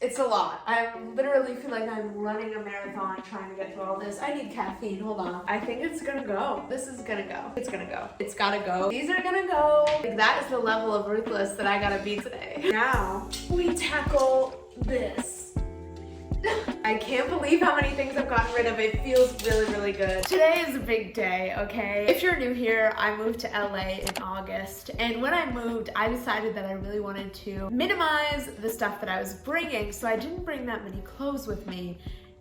It's a lot. I literally feel like I'm running a marathon trying to get through all this. I need caffeine, hold on. I think it's gonna go. This is gonna go. It's gonna go. It's gotta go. These are gonna go. Like, that is the level of ruthless that I gotta be today. Now, we tackle this. I can't believe how many things I've gotten rid of. It feels really, really good. Today is a big day, okay? If you're new here, I moved to LA in August, and when I moved, I decided that I really wanted to minimize the stuff that I was bringing, so I didn't bring that many clothes with me.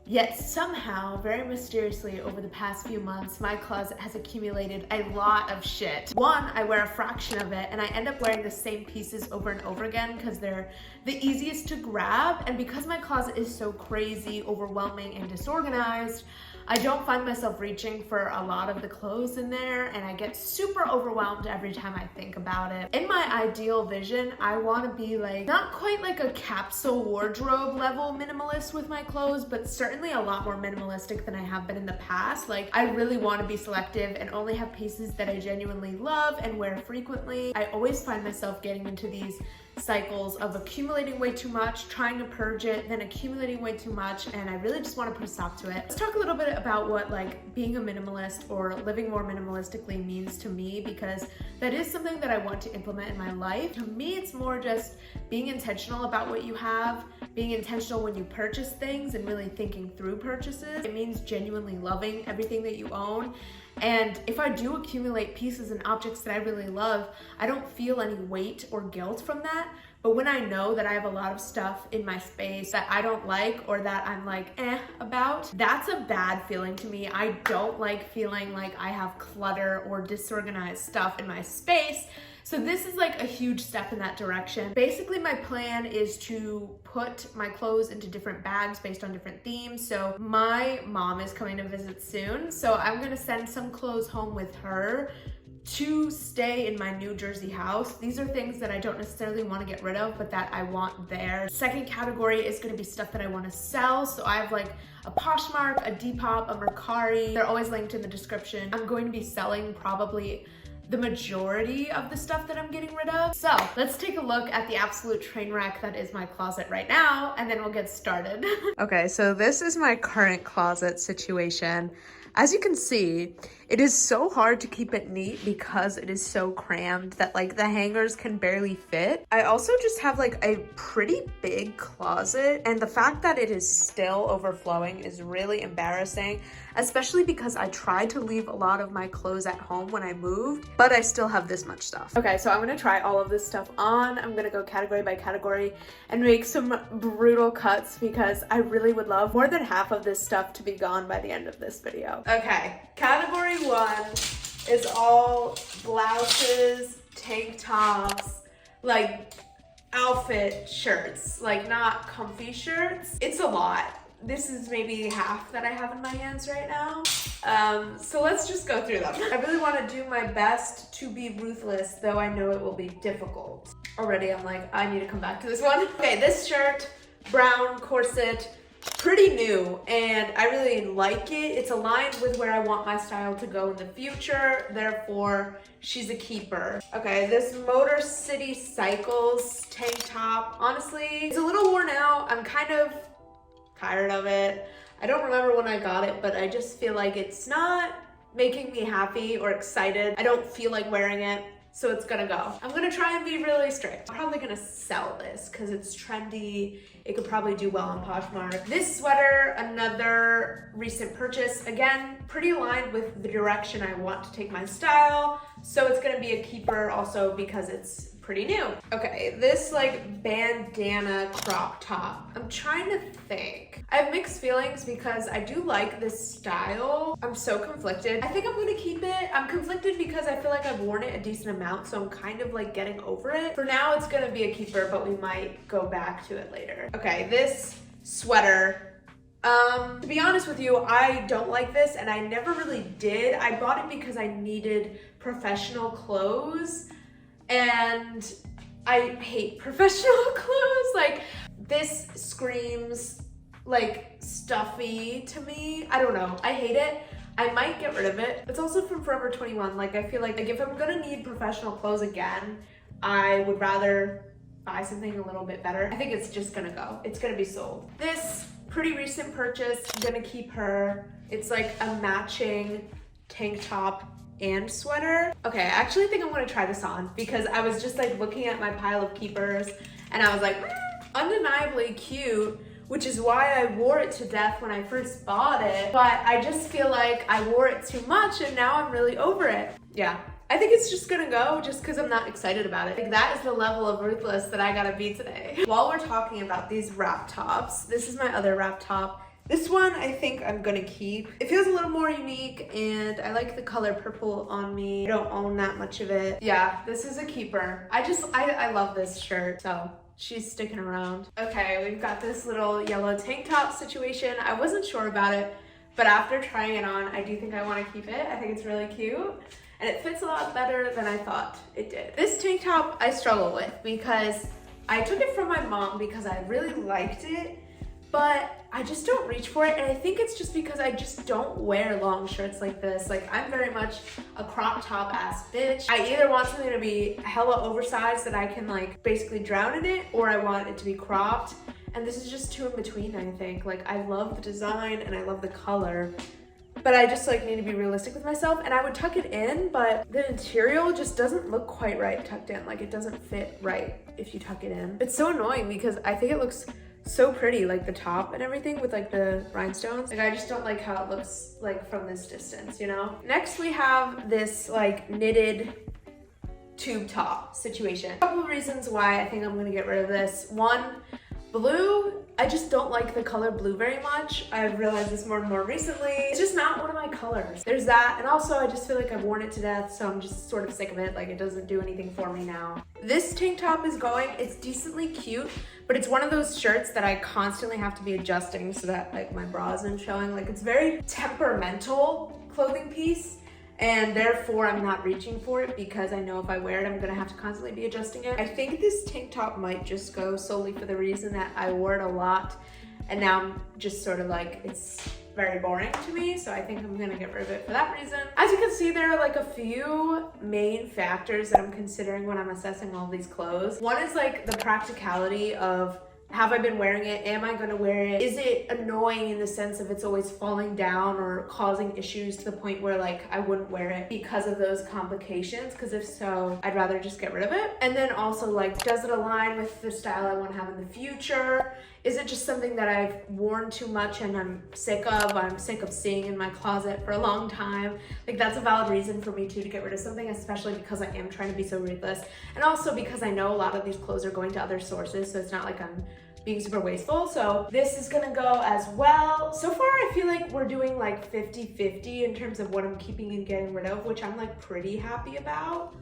Yet somehow, very mysteriously, over the past few months, my closet has accumulated a lot of shit. One, I wear a fraction of it, and I end up wearing the same pieces over and over again because they're the easiest to grab, and because my closet is so crazy, overwhelming, and disorganized, I don't find myself reaching for a lot of the clothes in there, and I get super overwhelmed every time I think about it. In my ideal vision, I want to be like, not quite like a capsule wardrobe level minimalist with my clothes, but certainly a lot more minimalistic than I have been in the past. Like, I really want to be selective and only have pieces that I genuinely love and wear frequently. I always find myself getting into these cycles of accumulating way too much, trying to purge it, then accumulating way too much, and I really just want to put a stop to it. Let's talk a little bit about what like being a minimalist or living more minimalistically means to me, because that is something that I want to implement in my life. To me, it's more just being intentional about what you have, being intentional when you purchase things and really thinking through purchases. It means genuinely loving everything that you own. And if I do accumulate pieces and objects that I really love, I don't feel any weight or guilt from that. But when I know that I have a lot of stuff in my space that I don't like or that I'm like about, that's a bad feeling to me. I don't like feeling like I have clutter or disorganized stuff in my space. So this is like a huge step in that direction. Basically, my plan is to put my clothes into different bags based on different themes. So my mom is coming to visit soon, so I'm gonna send some clothes home with her to stay in my New Jersey house. These are things that I don't necessarily want to get rid of, but that I want there. Second category is going to be stuff that I want to sell. So I have like a Poshmark, a Depop, a Mercari. They're always linked in the description. I'm going to be selling probably the majority of the stuff that I'm getting rid of. So let's take a look at the absolute train wreck that is my closet right now, and then we'll get started. Okay, so this is my current closet situation. As you can see, it is so hard to keep it neat because it is so crammed that like the hangers can barely fit. I also just have like a pretty big closet, and the fact that it is still overflowing is really embarrassing, especially because I tried to leave a lot of my clothes at home when I moved, but I still have this much stuff. Okay, so I'm gonna try all of this stuff on. I'm gonna go category by category and make some brutal cuts because I really would love more than half of this stuff to be gone by the end of this video. Okay, category 1 is all blouses, tank tops, like outfit shirts, like not comfy shirts. It's a lot. This is maybe half that I have in my hands right now. So let's just go through them. I really want to do my best to be ruthless, though I know it will be difficult. Already I'm like, I need to come back to this one. Okay, this shirt, brown corset, pretty new, and I really like it. It's aligned with where I want my style to go in the future, therefore she's a keeper. Okay, this Motor City Cycles tank top, honestly, it's a little worn out. I'm kind of tired of it. I don't remember when I got it, but I just feel like it's not making me happy or excited. I don't feel like wearing it, so it's gonna go. I'm gonna try and be really strict. I'm probably gonna sell this because it's trendy. It could probably do well on Poshmark. This sweater, another recent purchase. Again, pretty aligned with the direction I want to take my style, so it's gonna be a keeper also because it's pretty new. Okay, this like bandana crop top. I'm trying to think. I have mixed feelings because I do like this style. I'm so conflicted. I think I'm gonna keep it. I'm conflicted because I feel like I've worn it a decent amount, so I'm kind of like getting over it. For now, it's gonna be a keeper, but we might go back to it later. Okay, this sweater. To be honest with you, I don't like this, and I never really did. I bought it because I needed professional clothes, and I hate professional clothes. Like, this screams like stuffy to me. I don't know, I hate it. I might get rid of it. It's also from Forever 21. Like, I feel like if I'm gonna need professional clothes again, I would rather buy something a little bit better, I think it's just gonna go. It's gonna be sold. This pretty recent purchase, I'm gonna keep her. It's like a matching tank top and sweater. Okay, I actually think I'm gonna try this on because I was just like looking at my pile of keepers and I was like, undeniably cute, which is why I wore it to death when I first bought it. But I just feel like I wore it too much and now I'm really over it. Yeah, I think it's just gonna go just because I'm not excited about it. Like, that is the level of ruthless that I gotta be today. While we're talking about these wrap tops, this is my other wrap top. This one I think I'm gonna keep. It feels a little more unique and I like the color purple on me. I don't own that much of it. Yeah, this is a keeper. I love this shirt, so she's sticking around. Okay, we've got this little yellow tank top situation. I wasn't sure about it, but after trying it on, I do think I wanna keep it. I think it's really cute and it fits a lot better than I thought it did. This tank top I struggle with because I took it from my mom because I really liked it, but I just don't reach for it, and I think it's just because I just don't wear long shirts like this. Like, I'm very much a crop top ass bitch. I either want something to be hella oversized that I can like basically drown in it, or I want it to be cropped, and this is just two in between, I think. Like, I love the design and I love the color, but I just like need to be realistic with myself, and I would tuck it in, but the material just doesn't look quite right tucked in. Like, it doesn't fit right if you tuck it in. It's so annoying because I think it looks so pretty, like the top and everything with like the rhinestones. Like, I just don't like how it looks like from this distance, you know? Next we have this like knitted tube top situation. A couple of reasons why I think I'm gonna get rid of this. One, blue. I just don't like the color blue very much. I've realized this more and more recently. It's just not one of my colors. There's that, and also I just feel like I've worn it to death, so I'm just sort of sick of it. Like, it doesn't do anything for me now. This tank top is going. It's decently cute, but it's one of those shirts that I constantly have to be adjusting so that like my bra isn't showing. Like, it's very temperamental clothing piece, and therefore I'm not reaching for it because I know if I wear it, I'm gonna have to constantly be adjusting it. I think this tank top might just go solely for the reason that I wore it a lot, and now I'm just sort of like, it's very boring to me, so I think I'm gonna get rid of it for that reason. As you can see, there are like a few main factors that I'm considering when I'm assessing all these clothes. One is like the practicality of, have I been wearing it? Am I gonna wear it? Is it annoying in the sense of it's always falling down or causing issues to the point where like I wouldn't wear it because of those complications? Because if so, I'd rather just get rid of it. And then also, like, does it align with the style I want to have in the future? Is it just something that I've worn too much and I'm sick of seeing in my closet for a long time? Like, that's a valid reason for me too to get rid of something, especially because I am trying to be so ruthless. And also because I know a lot of these clothes are going to other sources, so it's not like I'm being super wasteful. So this is gonna go as well. So far, I feel like we're doing like 50-50 in terms of what I'm keeping and getting rid of, which I'm like pretty happy about.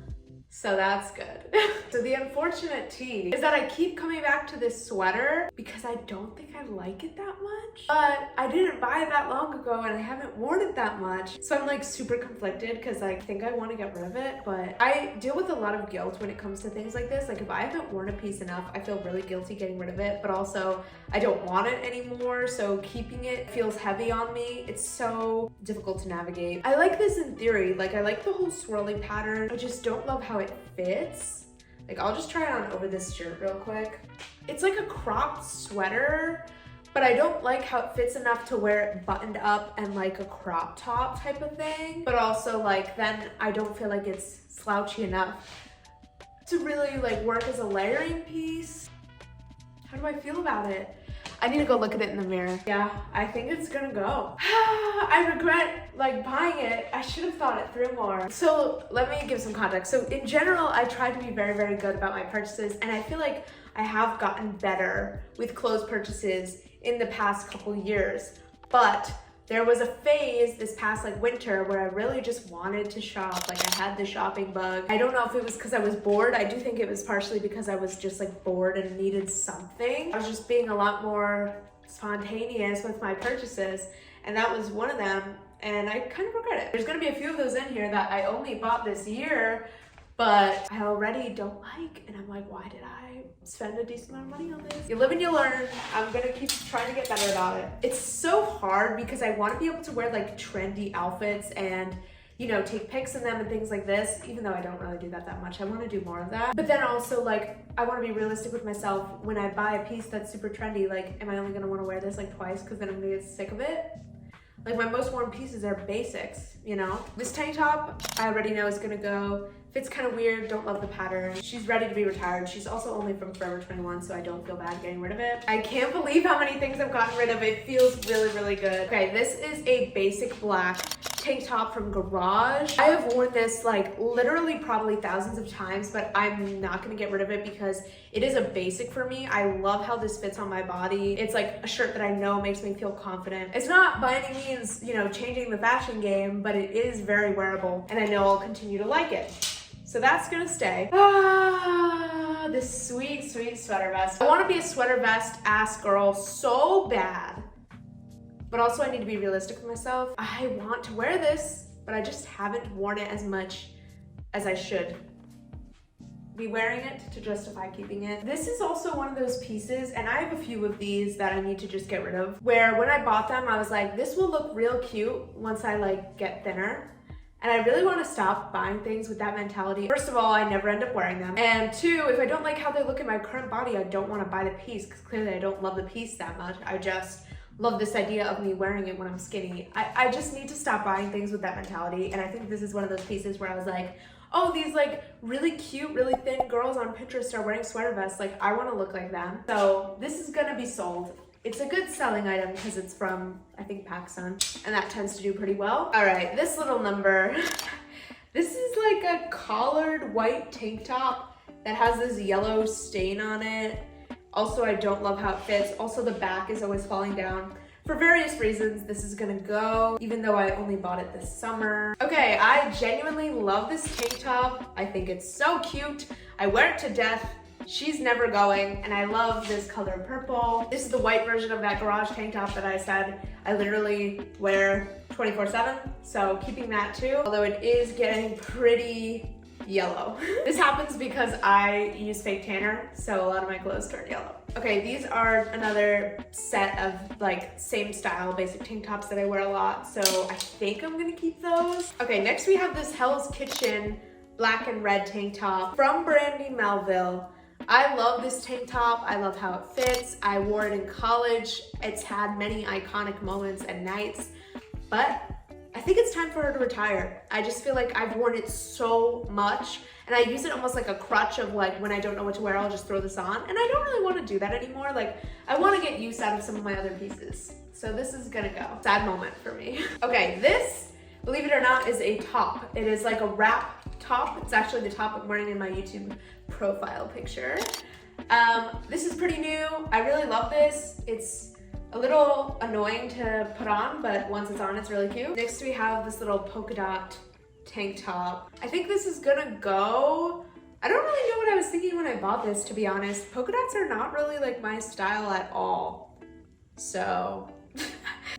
So that's good. So the unfortunate tea is that I keep coming back to this sweater because I don't think I like it that much. But I didn't buy it that long ago and I haven't worn it that much. So I'm like super conflicted because I think I want to get rid of it. But I deal with a lot of guilt when it comes to things like this. Like, if I haven't worn a piece enough, I feel really guilty getting rid of it. But also, I don't want it anymore. So keeping it feels heavy on me. It's so difficult to navigate. I like this in theory. Like, I like the whole swirly pattern. I just don't love how it fits. Like, I'll just try it on over this shirt real quick. It's like a cropped sweater, but I don't like how it fits enough to wear it buttoned up and like a crop top type of thing. But also, like, then I don't feel like it's slouchy enough to really like work as a layering piece. How do I feel about it? I need to go look at it in the mirror. Yeah, I think it's gonna go. I regret like buying it. I should have thought it through more. So let me give some context. So in general, I try to be very, very good about my purchases, and I feel like I have gotten better with clothes purchases in the past couple years. But there was a phase this past like winter where I really just wanted to shop. Like, I had the shopping bug. I don't know if it was because I was bored. I do think it was partially because I was just like bored and needed something. I was just being a lot more spontaneous with my purchases, and that was one of them, and I kind of regret it. There's gonna be a few of those in here that I only bought this year, but I already don't like, and I'm like, why did I spend a decent amount of money on this? You live and you learn. I'm gonna keep trying to get better about it. It's so hard because I want to be able to wear like trendy outfits and, you know, take pics in them and things like this, even though I don't really do that much. I want to do more of that. But then also, like, I want to be realistic with myself. When I buy a piece that's super trendy, like, am I only going to want to wear this like twice because then I'm going to get sick of it? Like, my most worn pieces are basics, you know? This tank top, I already know is gonna go. Fits kind of weird, don't love the pattern. She's ready to be retired. She's also only from Forever 21, so I don't feel bad getting rid of it. I can't believe how many things I've gotten rid of. It feels really, really good. Okay, this is a basic black tank top from Garage. I have worn this like literally probably thousands of times, but I'm not gonna get rid of it because it is a basic for me. I love how this fits on my body. It's like a shirt that I know makes me feel confident. It's not by any means, you know, changing the fashion game, but it is very wearable and I know I'll continue to like it. So that's gonna stay. This sweet, sweet sweater vest. I wanna be a sweater vest ass girl so bad. But also I need to be realistic with myself. I want to wear this, but I just haven't worn it as much as I should be wearing it to justify keeping it. This is also one of those pieces, and I have a few of these that I need to just get rid of, where when I bought them, I was like, this will look real cute once I like get thinner. And I really want to stop buying things with that mentality. First of all, I never end up wearing them. And two, if I don't like how they look in my current body, I don't want to buy the piece because clearly I don't love the piece that much. I just love this idea of me wearing it when I'm skinny. I just need to stop buying things with that mentality. And I think this is one of those pieces where I was like, oh, these like really cute, really thin girls on Pinterest are wearing sweater vests. Like, I want to look like them. So this is gonna be sold. It's a good selling item because it's from, I think, Pakistan, and that tends to do pretty well. All right, this little number. This is like a collared white tank top that has this yellow stain on it. Also, I don't love how it fits. Also, the back is always falling down. For various reasons, this is gonna go, even though I only bought it this summer. Okay, I genuinely love this tank top. I think it's so cute. I wear it to death. She's never going, and I love this color purple. This is the white version of that Garage tank top that I said I literally wear 24/7, so keeping that too. Although it is getting pretty yellow. This happens because I use fake tanner, so a lot of my clothes turn yellow. Okay, these are another set of like same style basic tank tops that I wear a lot, so I think I'm gonna keep those. Okay, next we have this Hell's Kitchen black and red tank top from Brandy Melville. I love this tank top. I love how it fits. I wore it in college. It's had many iconic moments and nights, but I think it's time for her to retire. I just feel like I've worn it so much and I use it almost like a crutch of like when I don't know what to wear, I'll just throw this on. And I don't really want to do that anymore. Like I want to get use out of some of my other pieces. So this is gonna go. Sad moment for me. Okay, this, believe it or not, is a top. It is like a wrap top. It's actually the top I'm wearing in my YouTube profile picture. This is pretty new. I really love this. It's a little annoying to put on, but once it's on, it's really cute. Next we have this little polka dot tank top. I think this is gonna go. I don't really know what I was thinking when I bought this, to be honest. Polka dots are not really like my style at all. So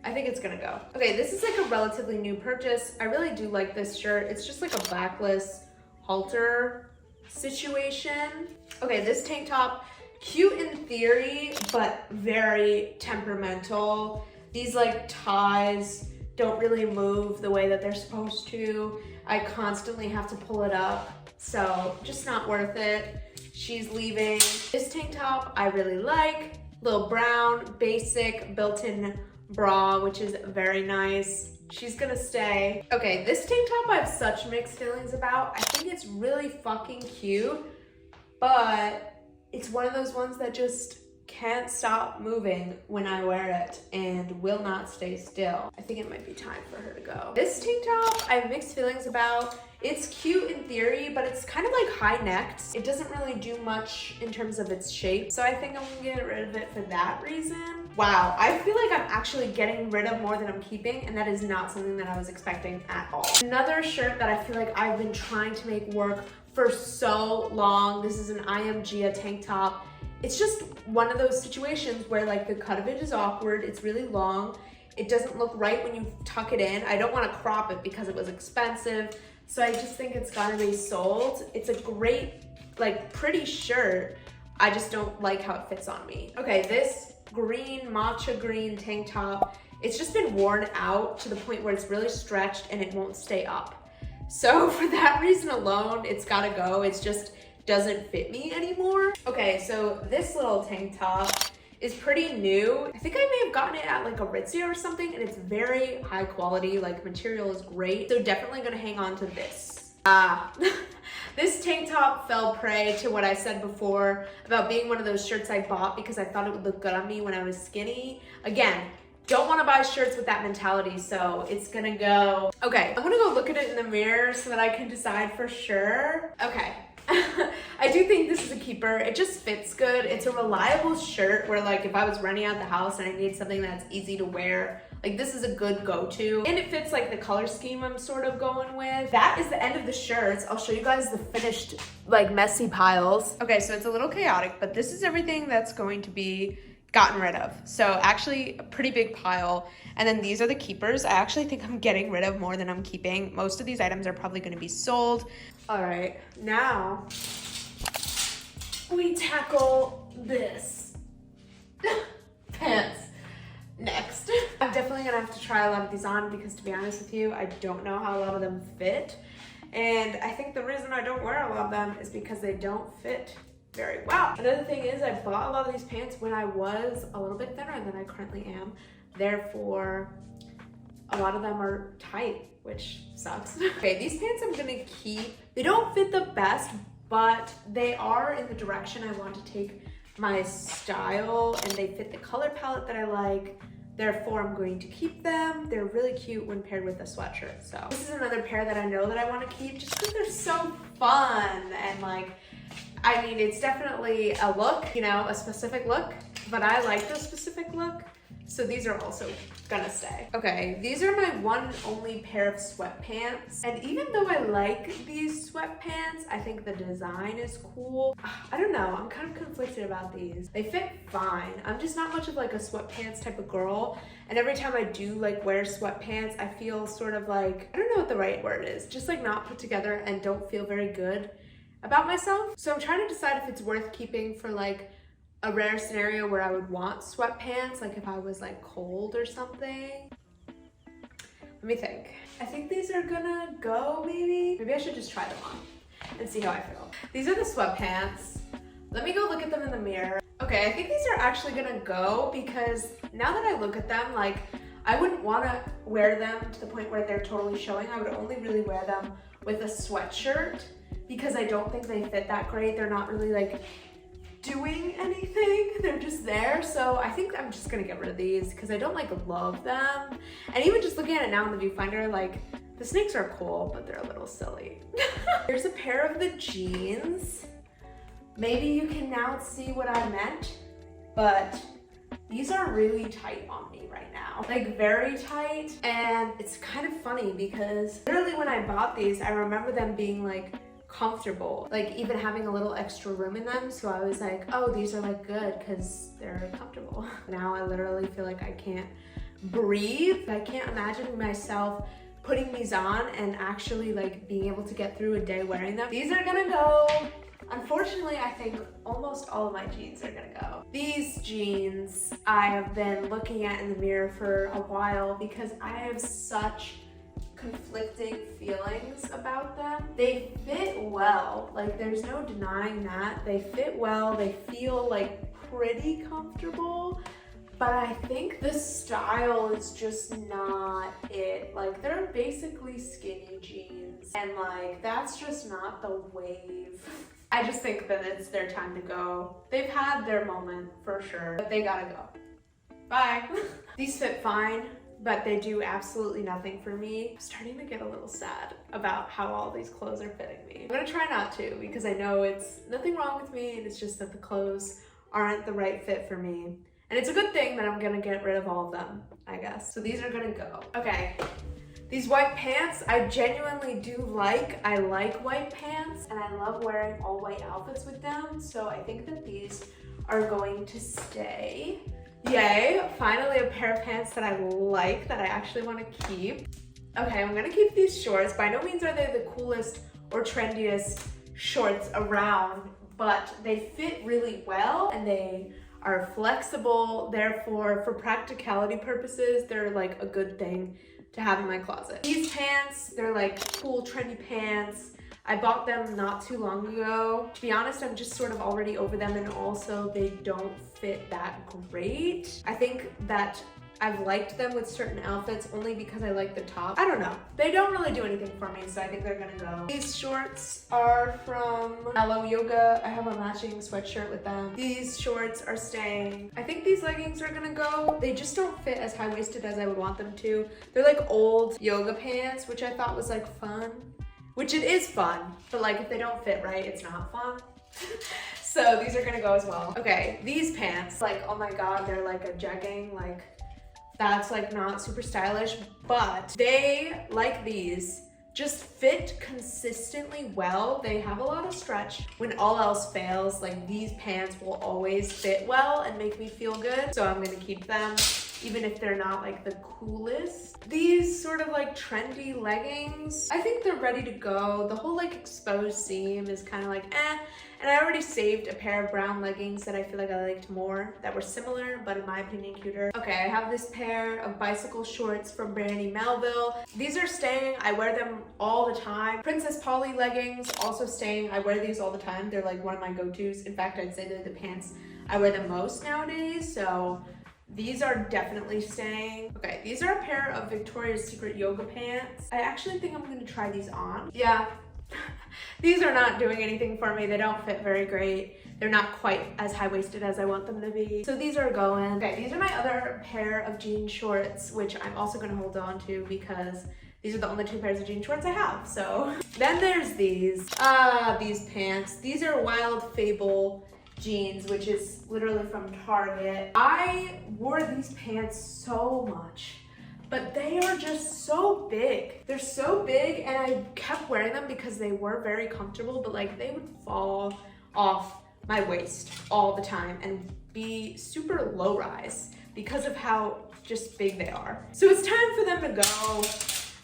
I think it's gonna go. Okay, this is like a relatively new purchase. I really do like this shirt. It's just like a backless halter situation. Okay, this tank top, cute in theory, but very temperamental. These like ties don't really move the way that they're supposed to. I constantly have to pull it up, so just not worth it. She's leaving. This tank top I really like. Little brown, basic, built-in bra, which is very nice. She's gonna stay. Okay, this tank top I have such mixed feelings about. I think it's really fucking cute, but it's one of those ones that just can't stop moving when I wear it and will not stay still. I think it might be time for her to go. This tank top I have mixed feelings about. It's cute in theory, but it's kind of like high-necked. It doesn't really do much in terms of its shape, so I think I'm gonna get rid of it for that reason. Wow, I feel like I'm actually getting rid of more than I'm keeping, and that is not something that I was expecting at all. Another shirt that I feel like I've been trying to make work for so long. This is an IMG tank top. It's just one of those situations where like the cut of it is awkward. It's really long. It doesn't look right when you tuck it in. I don't want to crop it because it was expensive. So I just think it's gotta be sold. It's a great, like pretty shirt. I just don't like how it fits on me. Okay, this green, matcha green tank top, it's just been worn out to the point where it's really stretched and it won't stay up. So for that reason alone, it's gotta go. It's just doesn't fit me anymore. Okay, so this little tank top is pretty new. I think I may have gotten it at like a Aritzia or something, and it's very high quality, like material is great. So definitely gonna hang on to this. This tank top fell prey to what I said before about being one of those shirts I bought because I thought it would look good on me when I was skinny. Again, don't want to buy shirts with that mentality, so it's gonna go. Okay, I'm gonna go look at it in the mirror so that I can decide for sure. Okay. I do think this is a keeper. It just fits good. It's a reliable shirt where like if I was running out the house and I need something that's easy to wear, like this is a good go-to. And it fits like the color scheme I'm sort of going with. That is the end of the shirts. I'll show you guys the finished like messy piles. Okay, so it's a little chaotic, but this is everything that's going to be gotten rid of. So actually a pretty big pile. And then these are the keepers. I actually think I'm getting rid of more than I'm keeping. Most of these items are probably gonna be sold. All right, now we tackle this. Pants. Next. I'm definitely gonna have to try a lot of these on because to be honest with you, I don't know how a lot of them fit. And I think the reason I don't wear a lot of them is because they don't fit very well. Another thing is I bought a lot of these pants when I was a little bit thinner than I currently am. Therefore, a lot of them are tight, which sucks. Okay, these pants I'm gonna keep. They don't fit the best, but they are in the direction I want to take my style and they fit the color palette that I like. Therefore, I'm going to keep them. They're really cute when paired with a sweatshirt. So this is another pair that I know that I want to keep just because they're so fun and like, I mean, it's definitely a look, you know, a specific look, but I like the specific look. So these are also gonna stay. Okay, these are my one and only pair of sweatpants. And even though I like these sweatpants, I think the design is cool. I don't know, I'm kind of conflicted about these. They fit fine. I'm just not much of like a sweatpants type of girl. And every time I do like wear sweatpants, I feel sort of like, I don't know what the right word is, just like not put together and don't feel very good about myself. So I'm trying to decide if it's worth keeping for like a rare scenario where I would want sweatpants, like if I was like cold or something. Let me think. I think these are gonna go maybe. Maybe I should just try them on and see how I feel. These are the sweatpants. Let me go look at them in the mirror. Okay, I think these are actually gonna go because now that I look at them, like I wouldn't wanna wear them to the point where they're totally showing. I would only really wear them with a sweatshirt because I don't think they fit that great. They're not really like doing anything, they're just there. So I think I'm just gonna get rid of these because I don't like love them. And even just looking at it now in the viewfinder, like the snakes are cool, but they're a little silly. Here's a pair of the jeans. Maybe you can now see what I meant, but these are really tight on me right now. Like very tight. And it's kind of funny because literally when I bought these, I remember them being like comfortable, like even having a little extra room in them. So I was like, oh, these are like good because they're comfortable. Now I literally feel like I can't breathe. I can't imagine myself putting these on and actually like being able to get through a day wearing them. These are gonna go. Unfortunately, I think almost all of my jeans are gonna go. These jeans I have been looking at in the mirror for a while because I have such conflicting feelings about them. They fit well, like there's no denying that. They fit well, they feel like pretty comfortable, but I think the style is just not it. Like they're basically skinny jeans and like that's just not the wave. I just think that it's their time to go. They've had their moment for sure, but they gotta go. Bye. These fit fine, but they do absolutely nothing for me. I'm starting to get a little sad about how all these clothes are fitting me. I'm gonna try not to because I know it's nothing wrong with me and it's just that the clothes aren't the right fit for me. And it's a good thing that I'm gonna get rid of all of them, I guess. So these are gonna go. Okay, these white pants, I genuinely do like. I like white pants and I love wearing all white outfits with them. So I think that these are going to stay. Yay, finally a pair of pants that I like, that I actually want to keep. Okay, I'm gonna keep these shorts. By no means are they the coolest or trendiest shorts around, but they fit really well and they are flexible. Therefore, for practicality purposes, they're like a good thing to have in my closet. These pants, they're like cool, trendy pants. I bought them not too long ago. To be honest, I'm just sort of already over them, and also they don't fit that great. I think that I've liked them with certain outfits only because I like the top. I don't know. They don't really do anything for me, so I think they're gonna go. These shorts are from Aloe Yoga. I have a matching sweatshirt with them. These shorts are staying. I think these leggings are gonna go. They just don't fit as high-waisted as I would want them to. They're like old yoga pants, which I thought was like fun. Which it is fun, but like if they don't fit right, it's not fun. So these are gonna go as well. Okay, these pants, like, oh my God, they're like a jegging, like, that's like not super stylish, but they, like these, just fit consistently well. They have a lot of stretch. When all else fails, like these pants will always fit well and make me feel good. So I'm gonna keep them, even if they're not like the coolest. These sort of like trendy leggings, I think they're ready to go. The whole like exposed seam is kind of like eh. And I already saved a pair of brown leggings that I feel like I liked more, that were similar, but in my opinion, cuter. Okay, I have this pair of bicycle shorts from Brandy Melville. These are staying. I wear them all the time. Princess Polly leggings, also staying. I wear these all the time. They're like one of my go-tos. In fact, I'd say they're the pants I wear the most nowadays, so these are definitely staying. Okay, these are a pair of Victoria's Secret yoga pants. I actually think I'm gonna try these on. Yeah. These are not doing anything for me. They don't fit very great. They're not quite as high-waisted as I want them to be. So these are going. Okay, these are my other pair of jean shorts, which I'm also gonna hold on to because these are the only two pairs of jean shorts I have, so. Then there's these pants. These are Wild Fable jeans, which is literally from Target. I wore these pants so much, but they are just so big. They're so big, and I kept wearing them because they were very comfortable, but like they would fall off my waist all the time and be super low rise because of how just big they are. So it's time for them to go.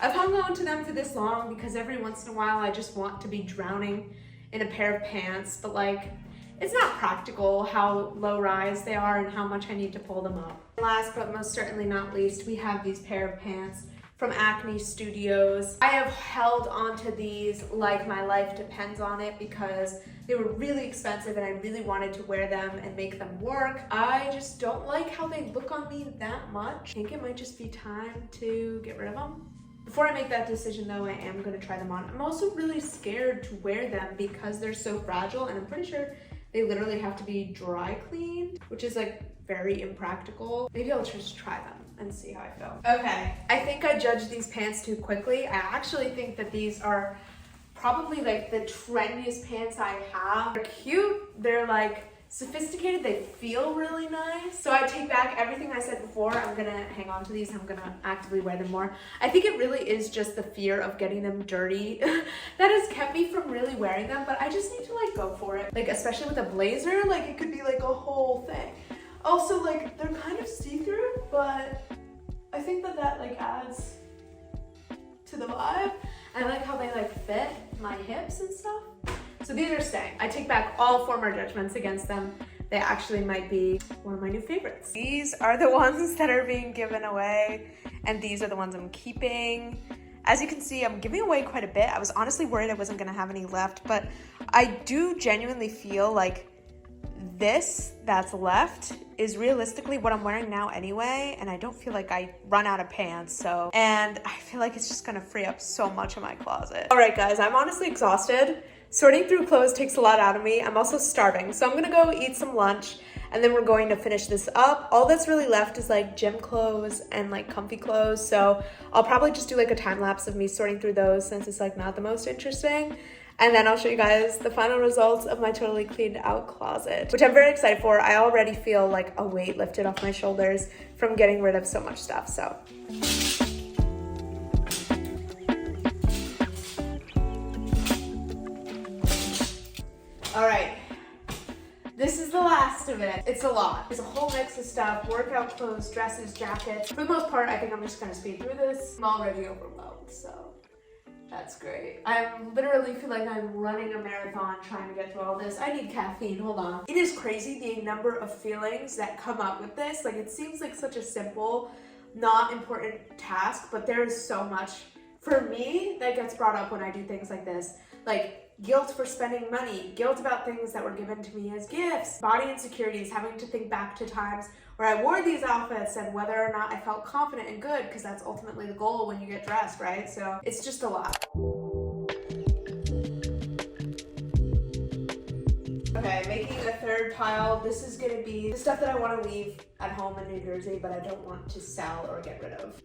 I've hung on to them for this long because every once in a while I just want to be drowning in a pair of pants, but like it's not practical how low rise they are and how much I need to pull them up. Last but most certainly not least, we have these pair of pants from Acne Studios. I have held onto these like my life depends on it because they were really expensive and I really wanted to wear them and make them work. I just don't like how they look on me that much. I think it might just be time to get rid of them. Before I make that decision though, I am gonna try them on. I'm also really scared to wear them because they're so fragile, and I'm pretty sure they literally have to be dry cleaned, which is like very impractical. Maybe I'll just try them and see how I feel. Okay, I think I judged these pants too quickly. I actually think that these are probably like the trendiest pants I have. They're cute, they're like sophisticated, they feel really nice. So I take back everything I said before. I'm gonna hang on to these, I'm gonna actively wear them more. I think it really is just the fear of getting them dirty that has kept me from really wearing them, but I just need to like go for it. Like especially with a blazer, like it could be like a whole thing. Also like they're kind of see-through, but I think that like adds to the vibe. I like how they like fit my hips and stuff. So these are staying. I take back all former judgments against them. They actually might be one of my new favorites. These are the ones that are being given away, and these are the ones I'm keeping. As you can see, I'm giving away quite a bit. I was honestly worried I wasn't gonna have any left, but I do genuinely feel like this that's left is realistically what I'm wearing now anyway, and I don't feel like I run out of pants, so. And I feel like it's just gonna free up so much in my closet. All right, guys, I'm honestly exhausted. Sorting through clothes takes a lot out of me. I'm also starving, so I'm gonna go eat some lunch, and then we're going to finish this up. All that's really left is like gym clothes and like comfy clothes, so I'll probably just do like a time lapse of me sorting through those since it's like not the most interesting. And then I'll show you guys the final results of my totally cleaned out closet, which I'm very excited for. I already feel like a weight lifted off my shoulders from getting rid of so much stuff, so. All right, this is the last of it. It's a lot. It's a whole mix of stuff, workout clothes, dresses, jackets. For the most part, I think I'm just gonna speed through this. I'm already overwhelmed, so that's great. I literally feel like I'm running a marathon trying to get through all this. I need caffeine, hold on. It is crazy the number of feelings that come up with this. Like it seems like such a simple not important task, but there is so much for me that gets brought up when I do things like this. Like guilt for spending money, guilt about things that were given to me as gifts, body insecurities, having to think back to times where I wore these outfits and whether or not I felt confident and good, because that's ultimately the goal when you get dressed, right? So it's just a lot. Okay, making a third pile. This is gonna be the stuff that I want to leave at home in New Jersey, but I don't want to sell or get rid of.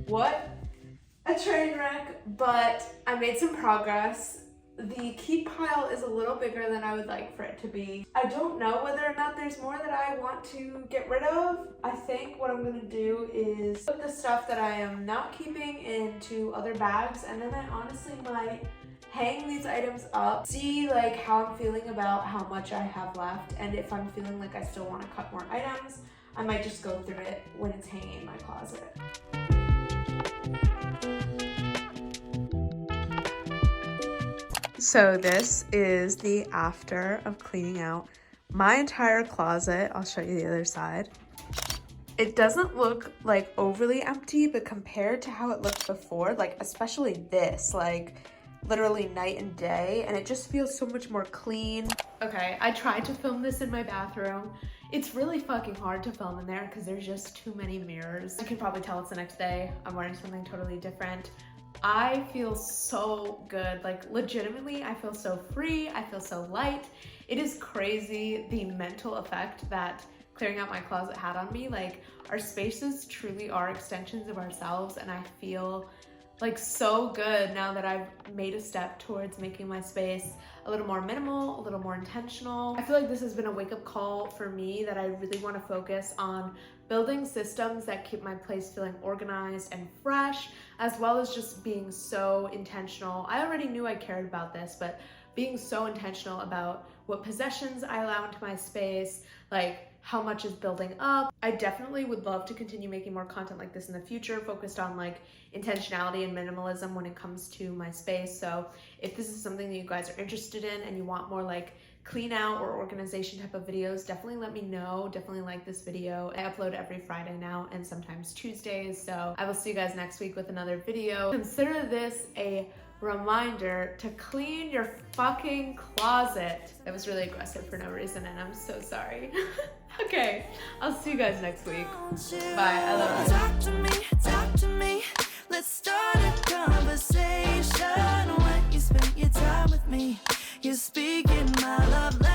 What a train wreck, but I made some progress. The keep pile is a little bigger than I would like for it to be. I don't know whether or not there's more that I want to get rid of. I think what I'm gonna do is put the stuff that I am not keeping into other bags, and then I honestly might hang these items up, see like how I'm feeling about how much I have left, and if I'm feeling like I still want to cut more items, I might just go through it when it's hanging in my closet. So this is the after of cleaning out my entire closet. I'll show you the other side. It doesn't look like overly empty, but compared to how it looked before, like especially this, like literally night and day, and it just feels so much more clean. Okay, I tried to film this in my bathroom. It's really fucking hard to film in there because there's just too many mirrors. You can probably tell it's the next day. I'm wearing something totally different. I feel so good, like legitimately I feel so free, I feel so light. It is crazy the mental effect that clearing out my closet had on me. Like our spaces truly are extensions of ourselves, and I feel like so good now that I've made a step towards making my space a little more minimal, a little more intentional. I feel like this has been a wake-up call for me that I really want to focus on building systems that keep my place feeling organized and fresh, as well as just being so intentional. I already knew I cared about this, but being so intentional about what possessions I allow into my space, like how much is building up. I definitely would love to continue making more content like this in the future, focused on like intentionality and minimalism when it comes to my space. So if this is something that you guys are interested in and you want more like clean out or organization type of videos, definitely let me know. Definitely like this video. I upload every Friday now and sometimes Tuesdays. So I will see you guys next week with another video. Consider this a reminder to clean your fucking closet. That was really aggressive for no reason and I'm so sorry. Okay, I'll see you guys next week. Bye, I love you. Talk to me. Let's start a conversation. When you spend your time with me, you're speaking my love language.